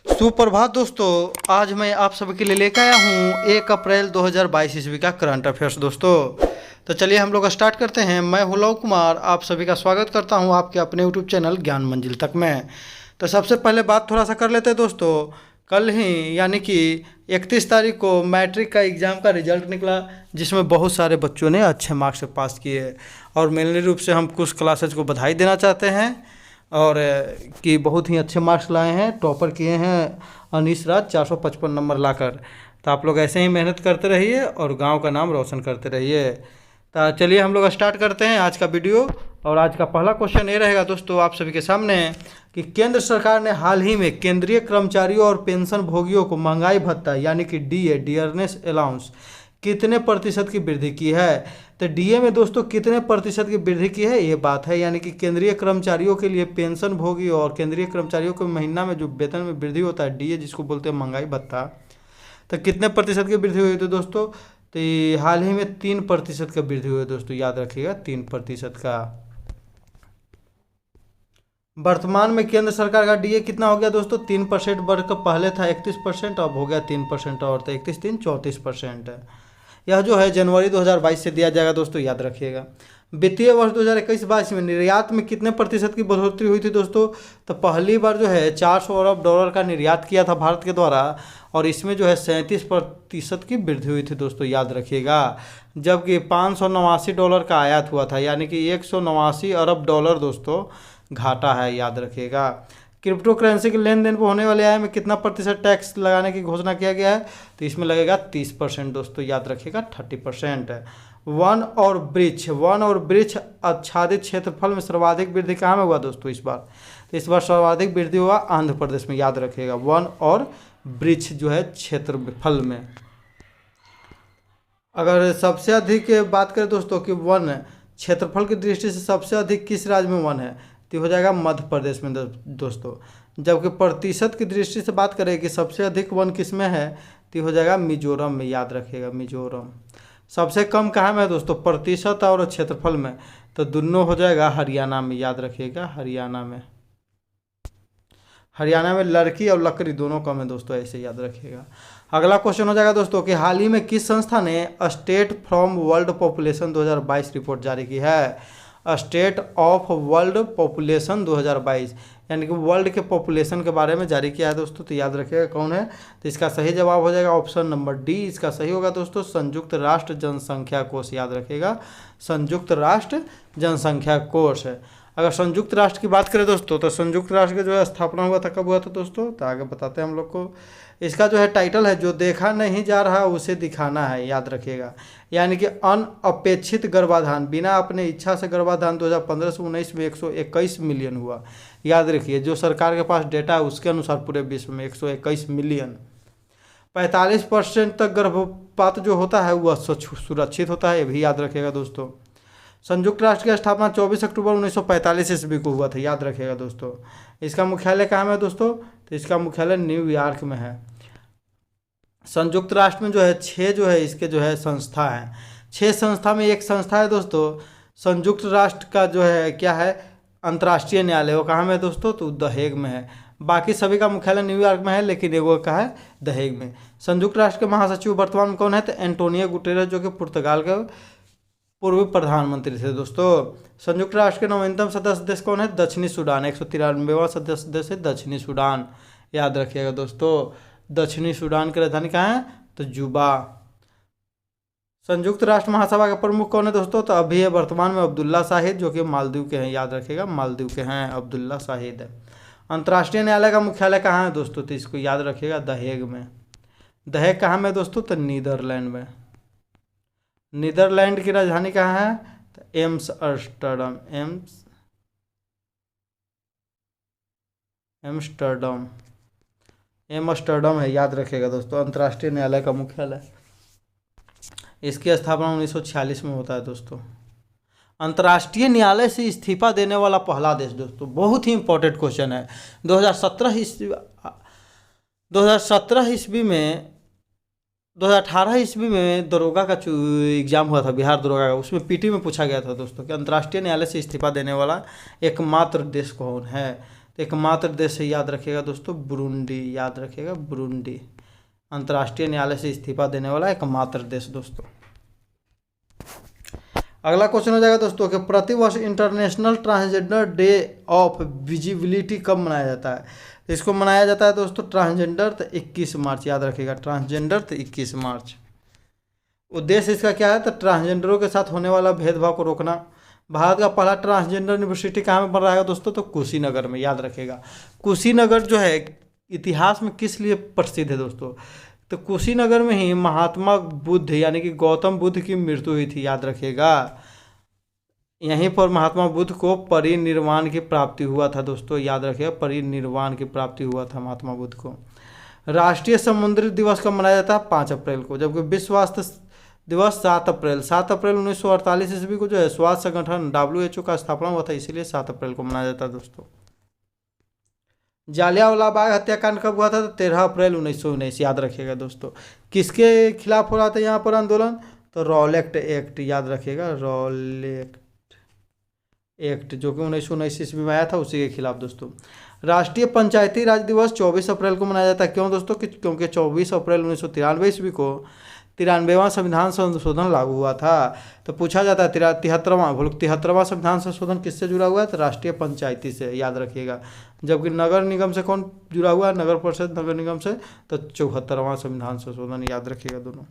सुप्रभात दोस्तों। आज मैं आप सभी के लिए लेकर आया हूँ 1 अप्रैल 2022 ईस्वी का करंट अफेयर्स दोस्तों। तो चलिए हम लोग स्टार्ट करते हैं। मैं हूँ लव कुमार, आप सभी का स्वागत करता हूँ आपके अपने यूट्यूब चैनल ज्ञान मंजिल तक में। तो सबसे पहले बात थोड़ा सा कर लेते हैं दोस्तों। कल ही यानी कि 31 तारीख को मैट्रिक का एग्ज़ाम का रिजल्ट निकला, जिसमें बहुत सारे बच्चों ने अच्छे मार्क्स से पास किए। और मेनली रूप से हम कुछ क्लासेज को बधाई देना चाहते हैं और कि बहुत ही अच्छे मार्क्स लाए हैं, टॉपर किए हैं अनीश राज 455 नंबर लाकर। तो आप लोग ऐसे ही मेहनत करते रहिए और गांव का नाम रोशन करते रहिए। तो चलिए हम लोग स्टार्ट करते हैं आज का वीडियो। और आज का पहला क्वेश्चन ये रहेगा दोस्तों आप सभी के सामने कि केंद्र सरकार ने हाल ही में केंद्रीय कर्मचारियों और पेंशन भोगियों को महंगाई भत्ता यानी कि डीए डियरनेस अलाउंस कितने प्रतिशत की वृद्धि की है। तो डीए में दोस्तों कितने प्रतिशत की वृद्धि की है ये बात है, यानी कि केंद्रीय कर्मचारियों के लिए पेंशन भोगी और केंद्रीय कर्मचारियों के महीना में जो वेतन में वृद्धि होता है डीए जिसको बोलते हैं महंगाई भत्ता, तो कितने प्रतिशत की वृद्धि हुई थी दोस्तों। तो ये हाल ही में 3% का वृद्धि हुई है दोस्तों, याद रखिएगा 3% का। वर्तमान में केंद्र सरकार का डीए कितना हो गया दोस्तों, 3% बढ़कर पहले था 31%, अब हो गया 3% और, तो 31 3 34% है। यह जो है जनवरी 2022 से दिया जाएगा दोस्तों, याद रखिएगा। वित्तीय वर्ष 2021-22 में निर्यात में कितने प्रतिशत की बढ़ोतरी हुई थी दोस्तों। तो पहली बार जो है 400 अरब डॉलर का निर्यात किया था भारत के द्वारा, और इसमें जो है 37% की वृद्धि हुई थी दोस्तों, याद रखिएगा। जबकि $589 का आयात हुआ था, यानी कि 189 अरब डॉलर दोस्तों घाटा है, याद रखिएगा। क्रिप्टो करेंसी के लेन देन पर होने वाले आय में कितना प्रतिशत टैक्स लगाने की घोषणा किया गया है। तो इसमें लगेगा 30% दोस्तों, याद रखिएगा 30% है। वन और वृक्ष आच्छादित क्षेत्रफल में सर्वाधिक वृद्धि कहाँ में हुआ दोस्तों इस बार। तो इस बार सर्वाधिक वृद्धि हुआ आंध्र प्रदेश में, याद रखिएगा। वन और वृक्ष जो है क्षेत्रफल में। अगर सबसे अधिक बात करें दोस्तों कि वन क्षेत्रफल की दृष्टि से सबसे अधिक किस राज्य में वन है, तो हो जाएगा मध्य प्रदेश में दोस्तों। जबकि प्रतिशत की दृष्टि से बात करें कि सबसे अधिक वन किस में है, तो हो जाएगा मिजोरम में, याद रखिएगा मिजोरम। सबसे कम कहाँ में है दोस्तों, प्रतिशत और क्षेत्रफल में, तो दोनों हो जाएगा हरियाणा में, याद रखिएगा हरियाणा में। हरियाणा में लड़की और लकड़ी दोनों कम है दोस्तों, ऐसे याद रखिएगा। अगला क्वेश्चन हो जाएगा दोस्तों कि हाल ही में किस संस्था ने state from world population 2022 report जारी की है। स्टेट ऑफ वर्ल्ड पॉपुलेशन 2022 यानी कि वर्ल्ड के पॉपुलेशन के बारे में जारी किया है दोस्तों, तो याद रखिएगा कौन है। तो इसका सही जवाब हो जाएगा ऑप्शन नंबर डी, इसका सही होगा दोस्तों संयुक्त राष्ट्र जनसंख्या कोष, याद रखिएगा संयुक्त राष्ट्र जनसंख्या कोष है। अगर संयुक्त राष्ट्र की बात करें दोस्तों तो संयुक्त राष्ट्र का जो है स्थापना हुआ था, कब हुआ था दोस्तों, तो आगे बताते हैं हम लोग को। इसका जो है टाइटल है जो देखा नहीं जा रहा उसे दिखाना है, याद रखिएगा। यानी कि अनअपेक्षित गर्भाधान, बिना अपने इच्छा से गर्भाधान 2015 से 19 में 121 मिलियन हुआ, याद रखिए। जो सरकार के पास डेटा है उसके अनुसार पूरे विश्व में 121 मिलियन। 45% तक गर्भपात जो होता है वह सुरक्षित होता है, ये भी याद रखिएगा दोस्तों। संयुक्त राष्ट्र की स्थापना 24 अक्टूबर 1945 ईस्वी को हुआ था, याद रखिएगा दोस्तों। इसका मुख्यालय कहाँ में है दोस्तों, तो इसका मुख्यालय न्यूयॉर्क में है। संयुक्त राष्ट्र में जो है 6 जो है इसके जो है संस्था है, 6 संस्था में एक संस्था है दोस्तों संयुक्त राष्ट्र का जो है क्या है अंतर्राष्ट्रीय न्यायालय, वो कहाँ में है दोस्तों, तो द हेग में है। बाकी सभी का मुख्यालय न्यूयॉर्क में है, लेकिन एगो का है द हेग में। संयुक्त राष्ट्र के महासचिव वर्तमान में कौन है, तो एंटोनियो गुटेरेस, जो कि पुर्तगाल के पूर्व प्रधानमंत्री थे दोस्तों। संयुक्त राष्ट्र के नवीनतम सदस्य देश कौन है, दक्षिणी सूडान, 193वां सदस्य देश है दक्षिणी सूडान, याद रखिएगा दोस्तों। दक्षिणी सूडान की राजधानी कहाँ है, तो जुबा। संयुक्त राष्ट्र महासभा के प्रमुख कौन है दोस्तों, तो अभी है वर्तमान में अब्दुल्ला शाहिद, जो कि मालदीव के हैं, याद रखिएगा मालदीव के हैं अब्दुल्ला शाहिद। अंतर्राष्ट्रीय न्यायालय का मुख्यालय कहाँ है दोस्तों, तो इसको याद रखिएगा द हेग में। द हेग कहाँ में दोस्तों, तो नीदरलैंड में। नीदरलैंड की राजधानी कहाँ है, तो एम्स्टर्डम, एम्स्टर्डम है, याद रखिएगा दोस्तों अंतर्राष्ट्रीय न्यायालय का मुख्यालय। इसकी स्थापना 1946 में होता है दोस्तों। अंतर्राष्ट्रीय न्यायालय से इस्तीफा देने वाला पहला देश दोस्तों, बहुत ही इंपॉर्टेंट क्वेश्चन है। 2017 ईस्वी में 2018 ईस्वी में दरोगा का एग्जाम हुआ था, बिहार दरोगा का, उसमें पीटी में पूछा गया था दोस्तों कि अंतर्राष्ट्रीय न्यायालय से इस्तीफा देने वाला एकमात्र देश कौन है। तो एकमात्र देश है, याद रखिएगा दोस्तों, बुरुंडी, याद रखिएगा बुरुंडी, अंतर्राष्ट्रीय न्यायालय से इस्तीफा देने वाला एकमात्र देश दोस्तों। अगला क्वेश्चन हो जाएगा दोस्तों कि प्रतिवर्ष international transgender day of visibility कब मनाया जाता है? तो इसको मनाया जाता है दोस्तों ट्रांसजेंडर तो 21 मार्च, याद रखिएगा ट्रांसजेंडर तो 21 मार्च। उद्देश्य इसका क्या है? तो ट्रांसजेंडरों के साथ होने वाला भेदभाव को रोकना। भारत का पहला ट्रांसजेंडर यूनिवर्सिटी कहाँ में बन रहा है दोस्तों? तो कुशीनगर में, याद रखिएगा। कुशीनगर जो है इतिहास में किस लिए प्रसिद्ध है दोस्तों? तो कुशीनगर में ही महात्मा बुद्ध यानी कि गौतम बुद्ध की मृत्यु हुई थी, याद रखिएगा। यहीं पर महात्मा बुद्ध को परिनिर्वाण की प्राप्ति हुआ था दोस्तों, याद रखिएगा परिनिर्वाण की प्राप्ति हुआ था महात्मा बुद्ध को। राष्ट्रीय समुद्री दिवस कब मनाया जाता है? 5 अप्रैल को। जबकि विश्व स्वास्थ्य दिवस 7 अप्रैल 1948 ईस्वी को जो है स्वास्थ्य संगठन WHO का स्थापना हुआ था, इसीलिए 7 अप्रैल को मनाया जाता है दोस्तों। जालियांवाला बाग हत्याकांड कब हुआ था? तो 13 अप्रैल 1919, याद रखिएगा दोस्तों। किसके खिलाफ हो रहा था यहाँ पर आंदोलन? तो रॉलेट एक्ट, याद रखिएगा रॉलेट एक्ट, जो कि 1919 ईस्वी में आया था, उसी के खिलाफ दोस्तों। राष्ट्रीय पंचायती राज दिवस 24 अप्रैल को मनाया जाता है। क्यों दोस्तों? क्योंकि 24 अप्रैल 1993 ईस्वी को 93वां संविधान संशोधन लागू हुआ था। तो पूछा जाता है 73वां संविधान संशोधन किससे जुड़ा हुआ है? तो राष्ट्रीय पंचायती से, याद रखिएगा। जबकि नगर निगम से कौन जुड़ा हुआ है? नगर परिषद नगर निगम से, तो 74वां संविधान संशोधन, याद रखिएगा दोनों।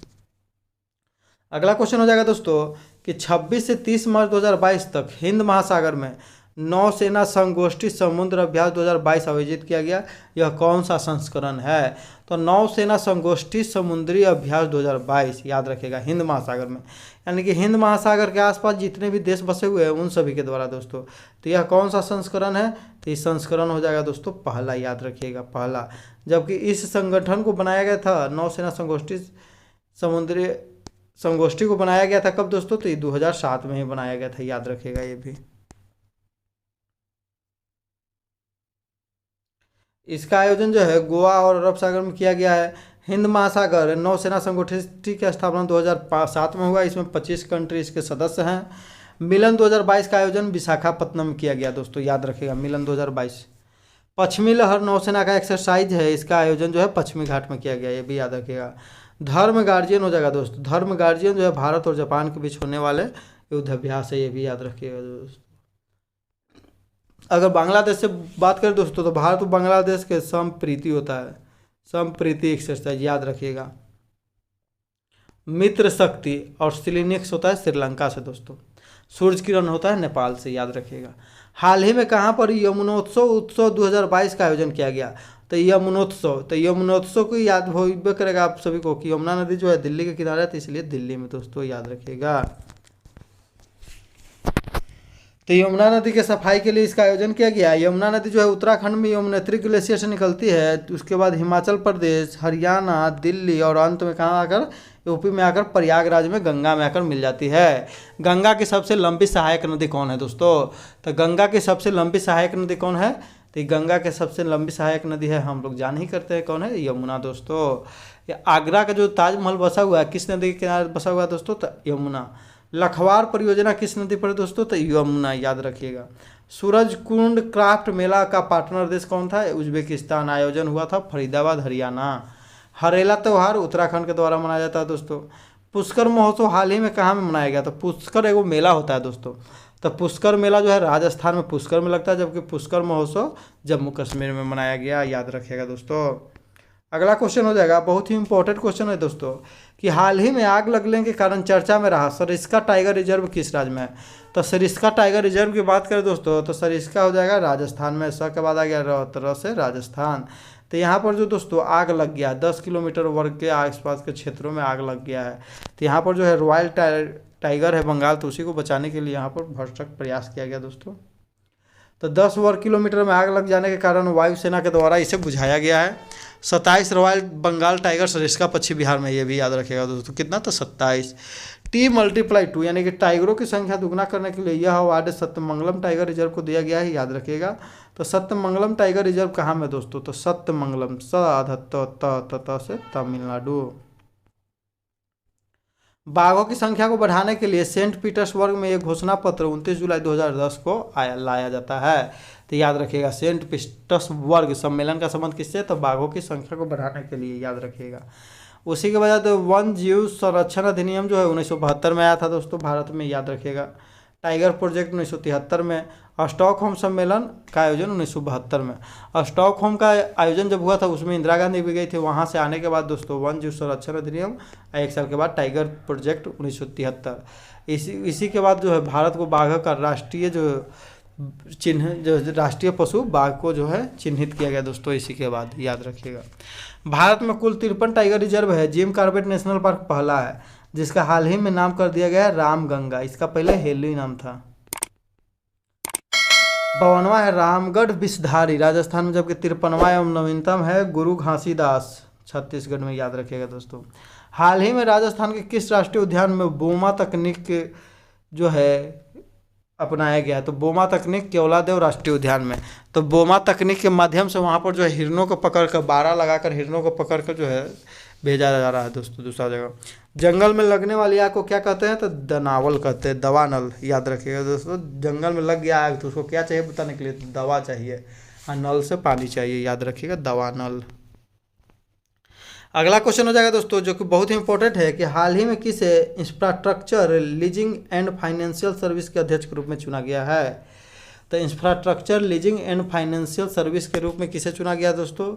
अगला क्वेश्चन हो जाएगा दोस्तों कि 26 से 30 मार्च 2022 तक हिंद महासागर में नौसेना संगोष्ठी समुद्र अभ्यास 2022 आयोजित किया गया। यह कौन सा संस्करण है? तो नौसेना संगोष्ठी समुद्री अभ्यास 2022, याद रखिएगा हिंद महासागर में, यानी कि हिंद महासागर के आसपास जितने भी देश बसे हुए हैं उन सभी के द्वारा दोस्तों। तो यह कौन सा संस्करण है? तो इस संस्करण हो जाएगा दोस्तों पहला, याद रखिएगा पहला। जबकि इस संगठन को बनाया गया था, नौसेना समुद्री संगोष्ठी को बनाया गया था कब दोस्तों? तो ये 2007 में ही बनाया गया था, याद रखिएगा ये भी। इसका आयोजन जो है गोवा और अरब सागर में किया गया है। हिंद महासागर नौसेना संगोष्ठी की स्थापना 2007 में हुआ। इसमें 25 कंट्री इसके सदस्य हैं। मिलन 2022 का आयोजन विशाखापत्तनम में किया गया दोस्तों, याद रखिएगा मिलन 2022। पश्चिमी लहर नौसेना का एक्सरसाइज है, इसका आयोजन जो है पश्चिमी घाट में किया गया, ये भी याद रखिएगा। धर्म गार्जियन हो जाएगा दोस्तों, धर्म गार्जियन जो है भारत और जापान के बीच होने वाले युद्धाभ्यास है, ये भी याद रखिएगा दोस्तों। अगर बांग्लादेश से बात करें दोस्तों तो भारत और बांग्लादेश के संप्रीति होता है, संप्रीति एक्सरसाइज, याद रखिएगा। मित्र शक्ति और सिलिनिक्स होता है श्रीलंका से दोस्तों। सूर्य किरण होता है नेपाल से, याद रखिएगा। हाल ही में कहाँ पर यमुनोत्सव 2022 का आयोजन किया गया? तो यमुनोत्सव को याद हो करेगा आप सभी को कि यमुना नदी जो है दिल्ली के किनारे है, तो इसलिए दिल्ली में दोस्तों, याद रखिएगा। तो यमुना नदी के सफाई के लिए इसका आयोजन किया गया। यमुना नदी जो है उत्तराखंड में यमुनोत्री ग्लेशियर से निकलती है, उसके बाद हिमाचल प्रदेश, हरियाणा, दिल्ली और अंत में कहाँ आकर यूपी में आकर प्रयागराज में गंगा में आकर मिल जाती है। गंगा की सबसे लंबी सहायक नदी कौन है दोस्तों? तो गंगा की सबसे लंबी सहायक नदी कौन है? तो गंगा के सबसे लंबी सहायक नदी है, हम लोग जान ही करते हैं कौन है, यमुना दोस्तों। आगरा का जो ताजमहल बसा हुआ है किस नदी के किनारे बसा हुआ है दोस्तों? तो यमुना। लखवार परियोजना किस नदी पर दोस्तों? तो यमुना, याद रखिएगा। सूरजकुंड क्राफ्ट मेला का पार्टनर देश कौन था? उज्बेकिस्तान। आयोजन हुआ था फरीदाबाद, हरियाणा। हरेला त्यौहार उत्तराखंड के द्वारा मनाया जाता है दोस्तों। पुष्कर महोत्सव हाल ही में कहाँ में मनाया गया? तो पुष्कर एगो मेला होता है दोस्तों, तो पुष्कर मेला जो है राजस्थान में पुष्कर में लगता है, जबकि पुष्कर महोत्सव जम्मू कश्मीर में मनाया गया, याद रखिएगा दोस्तों। अगला क्वेश्चन हो जाएगा, बहुत ही इंपॉर्टेंट क्वेश्चन है दोस्तों, कि हाल ही में आग लगने के कारण चर्चा में रहा सरिस्का टाइगर रिजर्व किस राज्य में है? तो सरिस्का टाइगर रिजर्व की बात करें दोस्तों तो सरिस्का हो जाएगा राजस्थान में। स के बाद आ गया र से राजस्थान। तो यहाँ पर जो दोस्तों आग लग गया 10 किलोमीटर वर्ग के आसपास के क्षेत्रों में आग लग गया है। तो यहाँ पर जो है रॉयल टाइगर है बंगाल, तो उसी को बचाने के लिए यहाँ पर भरसक प्रयास किया गया दोस्तों। तो 10 वर्ग किलोमीटर में आग लग जाने के कारण वायुसेना के द्वारा इसे बुझाया गया है। 27 रॉयल बंगाल टाइगर सरिस्का पश्चिम बिहार में, ये भी याद रखिएगा दोस्तों। कितना? तो 27। T×2 यानी कि टाइगरों की संख्या दुगना करने के लिए यह अवार्ड सत्यमंगलम टाइगर रिजर्व को दिया गया है, याद रखिएगा। तो सत्यमंगलम टाइगर रिजर्व कहाँ में दोस्तों? तो सत्यमंगलम से तमिलनाडु। बाघों की संख्या को बढ़ाने के लिए सेंट पीटर्सबर्ग में एक घोषणा पत्र 29 जुलाई 2010 को लाया जाता है। तो याद रखिएगा, सेंट पीटर्सबर्ग सम्मेलन का संबंध किससे, तो बाघों की संख्या को बढ़ाने के लिए, याद रखिएगा। उसी के बाद वन जीव संरक्षण अधिनियम जो है 1972 में आया था दोस्तों भारत में, याद रखिएगा। टाइगर प्रोजेक्ट 1973 में। स्टॉकहोम सम्मेलन का आयोजन 1972 में। स्टॉकहोम का आयोजन जब हुआ था उसमें इंदिरा गांधी भी गई थी। वहाँ से आने के बाद दोस्तों वन जीव संरक्षण अधिनियम, 1 साल के बाद टाइगर प्रोजेक्ट 1973। इसी के बाद जो है भारत को बाघ का राष्ट्रीय जो चिन्ह, जो राष्ट्रीय पशु बाघ को जो है चिन्हित किया गया दोस्तों इसी के बाद, याद रखिएगा। भारत में कुल 53 टाइगर रिजर्व है। जिम कॉर्बेट नेशनल पार्क पहला है, जिसका हाल ही में नाम कर दिया गया है रामगंगा। इसका पहले हेली नाम था। 52वां है रामगढ़ विषधारी राजस्थान में, जबकि 53वां एवं नवीनतम है गुरु घासीदास छत्तीसगढ़ में, याद रखिएगा दोस्तों। हाल ही में राजस्थान के किस राष्ट्रीय उद्यान में बोमा तकनीक जो है अपनाया गया है, तो बोमा तकनीक केवलादेव राष्ट्रीय उद्यान में। तो बोमा तकनीक के माध्यम से वहाँ पर जो है हिरणों को पकड़ कर, बाड़ा लगाकर हिरणों को पकड़ कर जो है भेजा जा रहा है दोस्तों दूसरा जगह। जंगल में लगने वाली आग को क्या कहते हैं, तो दनावल कहते हैं, दवानल, याद रखिएगा दोस्तों। जंगल में लग गया आग तो उसको क्या चाहिए बताने के लिए, तो दवा चाहिए, और नल से पानी चाहिए, याद रखिएगा, दवानल। अगला क्वेश्चन हो जाएगा दोस्तों जो कि बहुत ही इंपॉर्टेंट है कि हाल ही में किसे infrastructure leasing and financial service के अध्यक्ष के रूप में चुना गया है। तो infrastructure leasing and financial service के रूप में किसे चुना गया दोस्तों,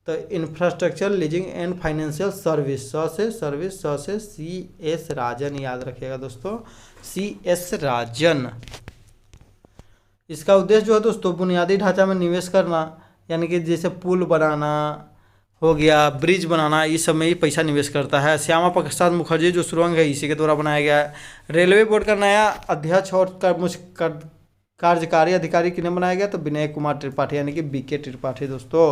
तो infrastructure leasing and financial service, स से CS राजन, याद रखिएगा दोस्तों, CS राजन। इसका उद्देश्य जो है दोस्तों बुनियादी ढांचा में निवेश करना, यानी कि जैसे पुल बनाना हो गया, ब्रिज बनाना, इस सब में ही पैसा निवेश करता है। श्यामा प्रसाद मुखर्जी जो सुरंग है इसी के द्वारा बनाया गया है। रेलवे बोर्ड का नया अध्यक्ष और कार्यकारी अधिकारी किन्हें बनाया गया, तो विनय कुमार त्रिपाठी यानी कि BK त्रिपाठी दोस्तों।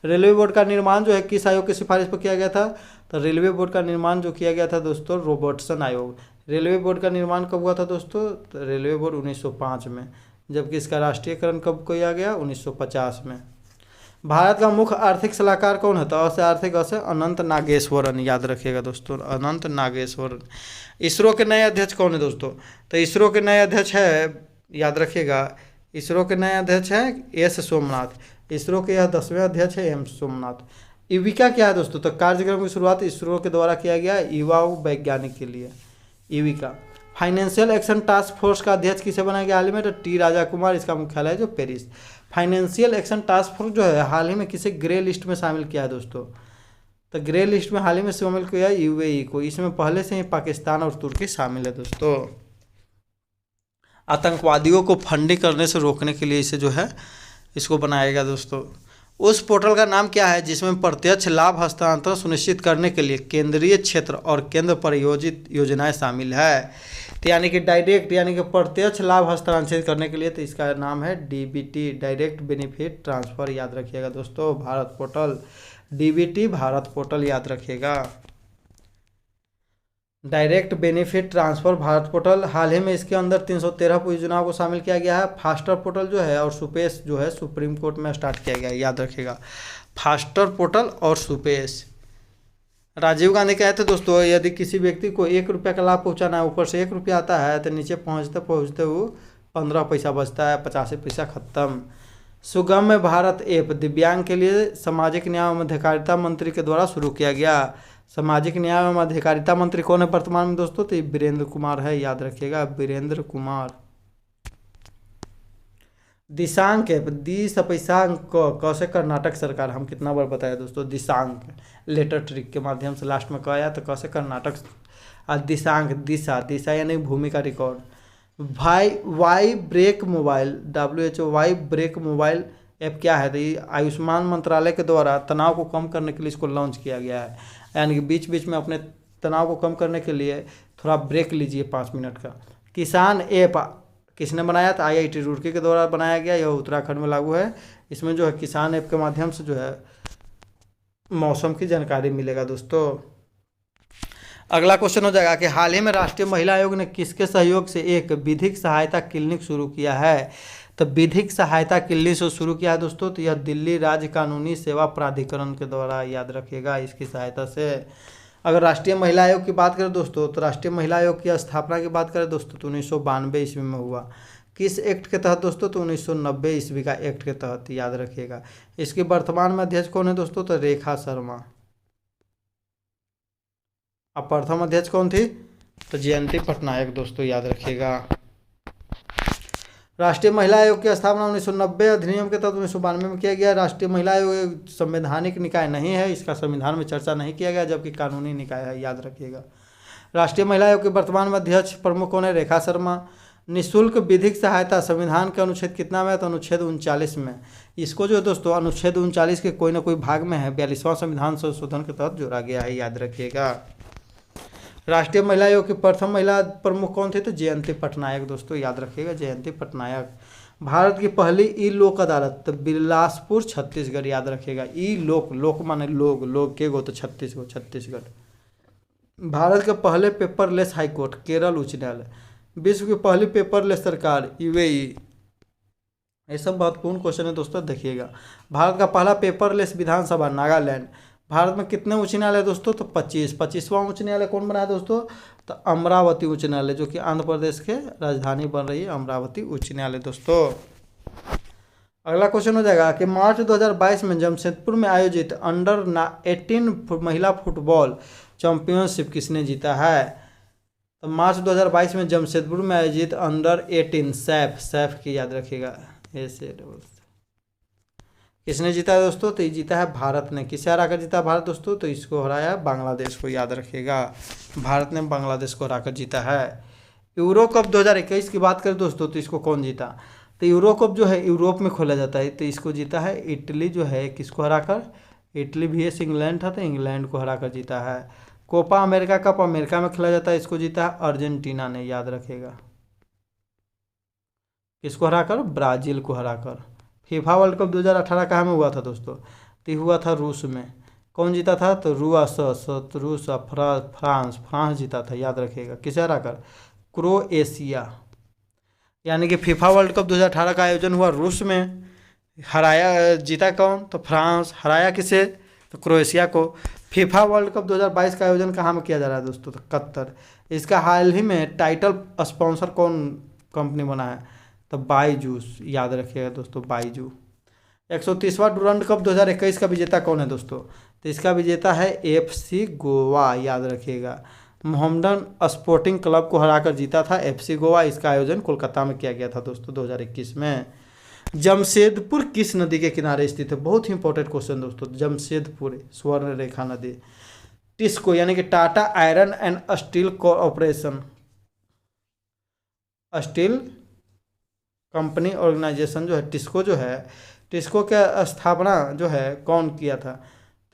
रेलवे बोर्ड का निर्माण जो है किस आयोग की सिफारिश पर किया गया था, तो रेलवे बोर्ड का निर्माण जो किया गया था दोस्तों रॉबर्टसन आयोग। रेलवे बोर्ड का निर्माण कब हुआ था दोस्तों, तो रेलवे बोर्ड 1905 में, जबकि इसका राष्ट्रीयकरण कब किया गया, 1950 में। भारत का मुख्य आर्थिक सलाहकार कौन है, तो आर्थिक अनंत नागेश्वरन, याद रखिएगा दोस्तों, अनंत नागेश्वरन। इसरो के नए अध्यक्ष कौन है दोस्तों, तो इसरो के नए अध्यक्ष है, याद रखिएगा, इसरो के नए अध्यक्ष हैं S सोमनाथ। इसरो के यह 10वें अध्यक्ष है M सोमनाथ। युविका क्या है दोस्तों, तो कार्यक्रम की शुरुआत इसरो के द्वारा किया गया युवा वैज्ञानिक के लिए, Yuvika. Financial action task force का अध्यक्ष किसे बनाया गया हाल ही में, तो T राजा कुमार। इसका मुख्यालय जो Paris. Financial action task force जो है हाल ही में किसे ग्रे लिस्ट में शामिल किया है दोस्तों, तो ग्रे लिस्ट में हाल ही में शामिल किया है UAE को। इसमें पहले से ही पाकिस्तान और तुर्की शामिल है दोस्तों। आतंकवादियों को फंडिंग करने से रोकने के लिए इसे जो है इसको बनाया गया दोस्तों। उस पोर्टल का नाम क्या है जिसमें प्रत्यक्ष लाभ हस्तांतरण सुनिश्चित करने के लिए केंद्रीय क्षेत्र और केंद्र प्रायोजित योजनाएं शामिल है, तो यानी कि डायरेक्ट, यानी कि प्रत्यक्ष लाभ हस्तांतरित करने के लिए, तो इसका नाम है DBT, डायरेक्ट बेनिफिट ट्रांसफ़र, याद रखिएगा दोस्तों। Bharat portal, DBT Bharat portal, याद रखिएगा, direct benefit transfer Bharat portal. हाल ही में इसके अंदर 313 परियोजनाओं को शामिल किया गया है। फास्टर पोर्टल जो है और सुपेश जो है सुप्रीम कोर्ट में स्टार्ट किया गया है, याद रखिएगा, फास्टर पोर्टल और सुपेश। राजीव गांधी कहते दोस्तों यदि किसी व्यक्ति को 1 रुपये का लाभ पहुंचाना है, ऊपर से 1 रुपया आता है तो नीचे पहुंचते पहुंचते वो 15 पैसा बचता है, 85 पैसा खत्म। सुगम्य भारत ऐप दिव्यांग के लिए सामाजिक न्याय एवं अधिकारिता मंत्री के द्वारा शुरू किया गया। सामाजिक न्याय एवं अधिकारिता मंत्री कौन है वर्तमान में दोस्तों, तो वीरेंद्र कुमार है, याद रखिएगा, वीरेंद्र कुमार। दिशांक ऐप, दिशपैसांक क से कर्नाटक सरकार, हम कितना बार बताया दोस्तों, दिशांक लेटर ट्रिक के माध्यम से लास्ट में कहा तो क से कर्नाटक, और दिशांक दिशा यानी भूमि का record. Y break mobile, WHO Y break mobile app क्या है, तो ये आयुष्मान मंत्रालय के द्वारा तनाव को कम करने के लिए इसको लॉन्च किया गया है, यानी कि बीच बीच में अपने तनाव को कम करने के लिए थोड़ा ब्रेक लीजिए 5 मिनट का। किसान ऐप किसने बनाया था, IIT रुड़की के द्वारा बनाया गया, यह उत्तराखंड में लागू है। इसमें जो है किसान ऐप के माध्यम से जो है मौसम की जानकारी मिलेगा दोस्तों। अगला क्वेश्चन हो जाएगा कि हाल ही में राष्ट्रीय महिला आयोग ने किसके सहयोग से एक विधिक सहायता क्लिनिक शुरू किया है, तो विधिक सहायता क्लिनिक से शुरू किया है दोस्तों, तो यह दिल्ली राज्य कानूनी सेवा प्राधिकरण के द्वारा, याद रखिएगा, इसकी सहायता से। अगर राष्ट्रीय महिला आयोग की बात करें दोस्तों, तो राष्ट्रीय महिला आयोग की स्थापना की बात करें दोस्तों तो 1992 ईस्वी में हुआ। किस एक्ट के तहत दोस्तों, तो 1990 ईस्वी का एक्ट के तहत, याद रखिएगा। इसके वर्तमान में अध्यक्ष कौन है दोस्तों, तो रेखा शर्मा। अब प्रथम अध्यक्ष कौन थी, तो जयंती पटनायक दोस्तों, याद रखिएगा। राष्ट्रीय महिला आयोग की स्थापना 1990 अधिनियम के तहत 1992 में किया गया। राष्ट्रीय महिला आयोग एक संवैधानिक निकाय नहीं है, इसका संविधान में चर्चा नहीं किया गया, जबकि कानूनी निकाय है, याद रखिएगा। राष्ट्रीय महिला आयोग के वर्तमान में अध्यक्ष प्रमुख कौन है, रेखा शर्मा। निःशुल्क विधिक सहायता संविधान के अनुच्छेद कितना में है, तो अनुच्छेद 39 में। इसको जो है दोस्तों अनुच्छेद 39 के कोई ना कोई भाग में है, 42वां संविधान संशोधन के तहत जोड़ा गया है, याद रखिएगा। राष्ट्रीय महिला आयोग की प्रथम महिला प्रमुख कौन थे, तो जयंती पटनायक दोस्तों, याद रखिएगा, जयंती पटनायक। भारत की पहली ई लोक अदालत तो बिलासपुर छत्तीसगढ़, याद रखिएगा। ई लोक, लोक माने लोग, लोग के गो तो छत्तीसगढ़। भारत के पहले पेपरलेस हाईकोर्ट केरल उच्च न्यायालय। विश्व की पहली पेपरलेस सरकार यूएई। ये सब महत्वपूर्ण क्वेश्चन है दोस्तों, देखिएगा। भारत का पहला पेपरलेस विधानसभा नागालैंड। भारत में कितने उच्च न्यायालय दोस्तों, तो 25वां उच्च न्यायालय कौन बना है दोस्तों, तो अमरावती उच्च न्यायालय, जो कि आंध्र प्रदेश के राजधानी बन रही है, अमरावती उच्च न्यायालय दोस्तों। अगला क्वेश्चन हो जाएगा कि मार्च 2022 में जमशेदपुर में आयोजित अंडर 18 महिला फुटबॉल चैंपियनशिप किसने जीता है, तो मार्च 2022 में जमशेदपुर में आयोजित अंडर 18 सैफ की, याद रखिएगा, ऐसे किसने जीता है दोस्तों, तो ये जीता है भारत ने। किसे हराकर जीता भारत दोस्तों, तो इसको हराया बांग्लादेश को, याद रखिएगा। भारत ने बांग्लादेश को हराकर जीता है। यूरो कप 2021 की बात करें दोस्तों, तो इसको कौन जीता, तो यूरो कप जो है यूरोप में खोला जाता है, तो इसको जीता है इटली, जो है किसको हराकर, इटली VS इंग्लैंड था, तो इंग्लैंड को हराकर जीता है। कोपा अमेरिका कप अमेरिका में खेला जाता है, इसको जीता है अर्जेंटीना ने, याद रखेगा। किसको हराकर, ब्राजील को हराकर। फीफा वर्ल्ड कप 2018 कहाँ में हुआ था दोस्तों, तो हुआ था रूस में। कौन जीता था, तो रूस फ्रांस जीता था, याद रखिएगा। किसे हराकर, क्रोएशिया। यानी कि फीफा वर्ल्ड कप 2018 का आयोजन हुआ रूस में, हराया जीता कौन, तो फ्रांस। हराया किसे, तो क्रोएशिया को। फीफा वर्ल्ड कप 2022 का आयोजन कहाँ में किया जा रहा है दोस्तों, तो कतर। इसका हाल ही में टाइटल स्पॉन्सर कौन कंपनी बना है, तो बाईजूस, याद रखिएगा दोस्तों, बाईजू। 130वां डूरंड कप 2021 का विजेता कौन है दोस्तों, तो इसका विजेता है FC गोवा, याद रखिएगा। मोहम्मडन स्पोर्टिंग क्लब को हराकर जीता था FC गोवा। इसका आयोजन कोलकाता में किया गया था दोस्तों 2021 में। जमशेदपुर किस नदी के किनारे स्थित है, बहुत ही इंपॉर्टेंट क्वेश्चन दोस्तों। जमशेदपुर स्वर्ण रेखा नदी। टिस्को यानी कि Tata iron and steel corporation, steel company organisation जो है, टिस्को जो है, टिस्को का स्थापना जो है कौन किया था,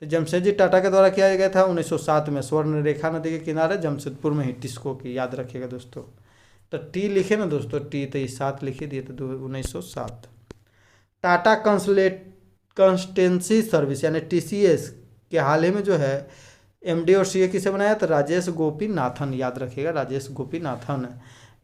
तो जमशेदजी टाटा के द्वारा किया गया था 1907 में, स्वर्ण रेखा नदी के किनारे जमशेदपुर में ही टिस्को की, याद रखिएगा दोस्तों। तो टी लिखे ना दोस्तों, टी तो 7 लिखे दिए, तो 1907। टाटा कंसल्टेंसी सर्विस यानी TCS के हाल ही में जो है MD और CA किसे बनाया, तो राजेश गोपीनाथन, याद रखिएगा, राजेश गोपीनाथन।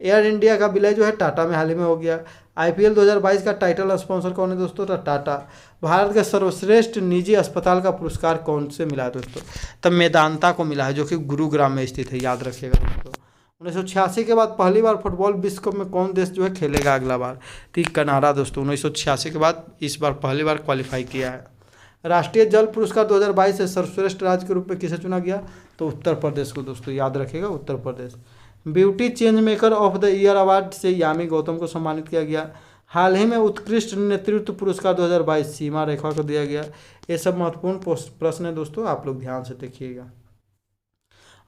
एयर इंडिया का विलय जो है टाटा में हाल ही में हो गया। IPL 2022 का टाइटल स्पॉन्सर कौन है दोस्तों, तो टाटा। भारत के सर्वश्रेष्ठ निजी अस्पताल का पुरस्कार कौन से मिला है दोस्तों, तो मेदांता को मिला है, जो कि गुरुग्राम में स्थित है, याद रखिएगा दोस्तों। 1986 के बाद पहली बार फुटबॉल विश्व कप में कौन देश जो है खेलेगा अगला बार, तो कनाडा दोस्तों। 1986 के बाद इस बार पहली बार क्वालिफाई किया है। राष्ट्रीय जल पुरस्कार 2022 से सर्वश्रेष्ठ राज्य के रूप में किसे चुना गया, तो उत्तर प्रदेश को दोस्तों, याद रखिएगा, Uttar Pradesh. Beauty change maker of the year award से यामी गौतम को सम्मानित किया गया। हाल ही में उत्कृष्ट नेतृत्व पुरस्कार 2022 सीमा रेखा को दिया गया। ये सब महत्वपूर्ण प्रश्न है दोस्तों, आप लोग ध्यान से देखिएगा।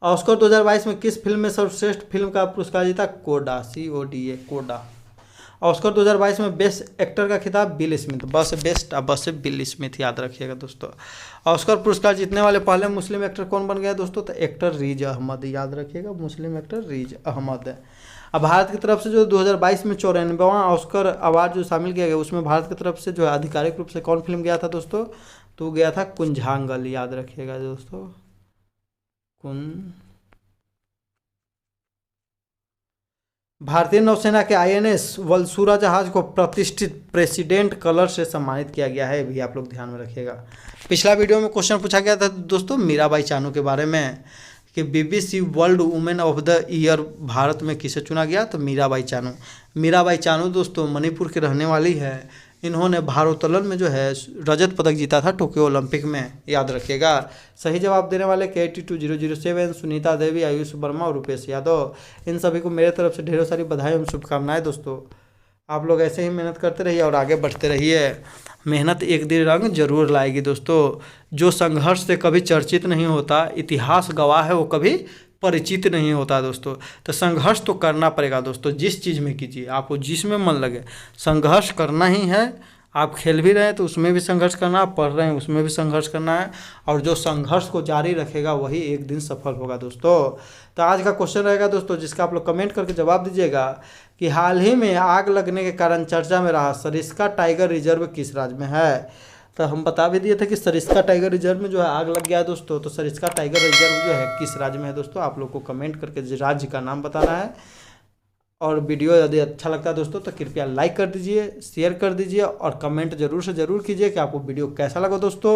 ऑस्कर 2022 में किस फिल्म में सर्वश्रेष्ठ फिल्म का पुरस्कार जीता, कोडा, CODA, कोडा। ऑस्कर 2022 में बेस्ट एक्टर का खिताब बिल स्मिथ, बस बिल स्मिथ, याद रखिएगा दोस्तों। ऑस्कर पुरस्कार जीतने वाले पहले मुस्लिम एक्टर कौन बन गया दोस्तों, तो एक्टर रिज अहमद, याद रखिएगा, मुस्लिम एक्टर रिज अहमद है। अब भारत की तरफ से जो 2022 में 94वां ऑस्कर अवार्ड जो शामिल किया गया, उसमें भारत की तरफ से जो आधिकारिक रूप से कौन फिल्म गया था दोस्तों, तो गया था कुंजांगल, याद रखिएगा दोस्तों, भारतीय नौसेना के INS वलसुरा जहाज को प्रतिष्ठित प्रेसिडेंट कलर से सम्मानित किया गया है, भी आप लोग ध्यान में रखिएगा। पिछला वीडियो में क्वेश्चन पूछा गया था दोस्तों मीराबाई चानू के बारे में, कि BBC world women of the year Bharat में किसे चुना गया, तो मीराबाई चानू। मीराबाई चानू दोस्तों मणिपुर की रहने वाली है। इन्होंने भारोत्तोलन में जो है रजत पदक जीता था टोक्यो ओलंपिक में, याद रखिएगा। सही जवाब देने वाले के 822007 सुनीता देवी, आयुष वर्मा और रुपेश यादव। इन सभी को मेरे तरफ से ढेरों सारी बधाई एवं शुभकामनाएं दोस्तों। आप लोग ऐसे ही मेहनत करते रहिए और आगे बढ़ते रहिए। मेहनत एक दिन रंग जरूर लाएगी दोस्तों। जो संघर्ष से कभी चर्चित नहीं होता, इतिहास गवाह है, वो कभी परिचित नहीं होता दोस्तों। तो संघर्ष तो करना पड़ेगा दोस्तों, जिस चीज़ में कीजिए, आपको जिसमें मन लगे संघर्ष करना ही है। आप खेल भी रहे हैं तो उसमें भी संघर्ष करना, आप पढ़ रहे हैं उसमें भी संघर्ष करना है, और जो संघर्ष को जारी रखेगा वही एक दिन सफल होगा दोस्तों। तो आज का क्वेश्चन रहेगा दोस्तों, जिसका आप लोग कमेंट करके जवाब दीजिएगा कि हाल ही में आग लगने के कारण चर्चा में रहा सरिस्का टाइगर रिजर्व किस राज्य में है। तो हम बता भी दिए थे कि सरिस्का टाइगर रिजर्व में जो है आग लग गया है दोस्तों। तो सरिस्का टाइगर रिजर्व जो है किस राज्य में है दोस्तों, आप लोग को कमेंट करके राज्य का नाम बताना है। और वीडियो यदि अच्छा लगता है दोस्तों तो कृपया लाइक कर दीजिए, शेयर कर दीजिए और कमेंट जरूर से ज़रूर कीजिए कि आपको वीडियो कैसा लगा दोस्तों।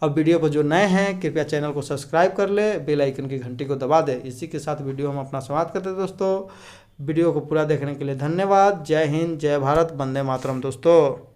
और वीडियो पर जो नए हैं कृपया चैनल को सब्सक्राइब कर ले, बेल आइकन की घंटी को दबा दे। इसी के साथ वीडियो हम अपना समाप्त करते हैं दोस्तों। वीडियो को पूरा देखने के लिए धन्यवाद। जय हिंद, जय भारत, वंदे मातरम दोस्तों।